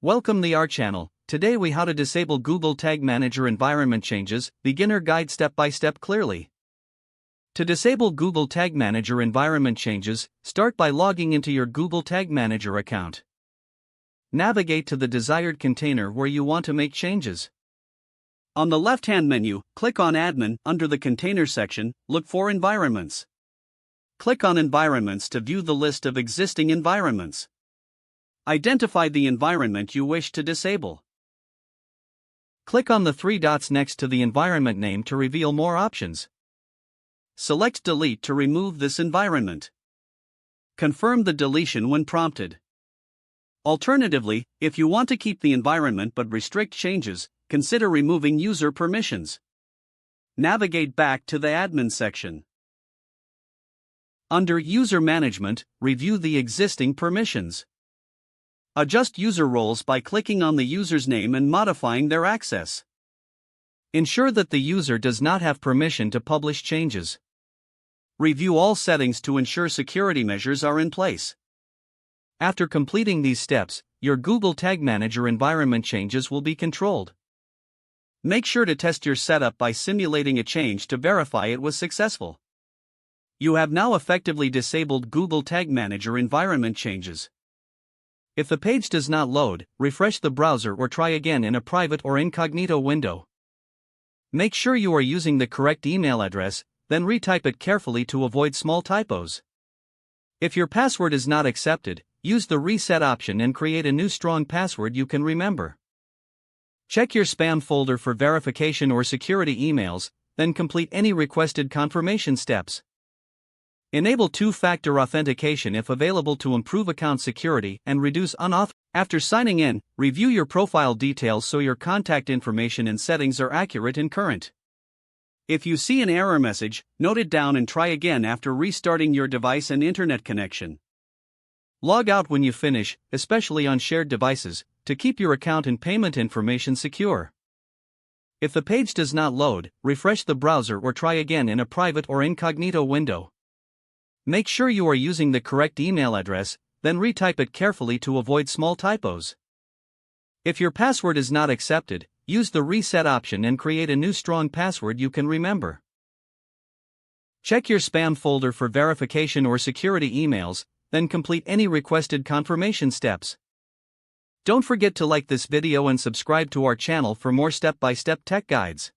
Welcome to our channel. Today we how to disable Google Tag Manager environment changes, beginner guide step by step clearly. To disable Google Tag Manager environment changes, start by logging into your Google Tag Manager account. Navigate to the desired container where you want to make changes. On the left-hand menu, click on Admin. Under the Container section, look for Environments. Click on Environments to view the list of existing environments. Identify the environment you wish to disable. Click on the three dots next to the environment name to reveal more options. Select Delete to remove this environment. Confirm the deletion when prompted. Alternatively, if you want to keep the environment but restrict changes, consider removing user permissions. Navigate back to the Admin section. Under User Management, review the existing permissions. Adjust user roles by clicking on the user's name and modifying their access. Ensure that the user does not have permission to publish changes. Review all settings to ensure security measures are in place. After completing these steps, your Google Tag Manager environment changes will be controlled. Make sure to test your setup by simulating a change to verify it was successful. You have now effectively disabled Google Tag Manager environment changes. If the page does not load, refresh the browser or try again in a private or incognito window. Make sure you are using the correct email address, then retype it carefully to avoid small typos. If your password is not accepted, use the reset option and create a new strong password you can remember. Check your spam folder for verification or security emails, then complete any requested confirmation steps. Enable two-factor authentication if available to improve account security and reduce unauthorized. After signing in, review your profile details so your contact information and settings are accurate and current. If you see an error message, note it down and try again after restarting your device and internet connection. Log out when you finish, especially on shared devices, to keep your account and payment information secure. If the page does not load, refresh the browser or try again in a private or incognito window. Make sure you are using the correct email address, then retype it carefully to avoid small typos. If your password is not accepted, use the reset option and create a new strong password you can remember. Check your spam folder for verification or security emails, then complete any requested confirmation steps. Don't forget to like this video and subscribe to our channel for more step-by-step tech guides.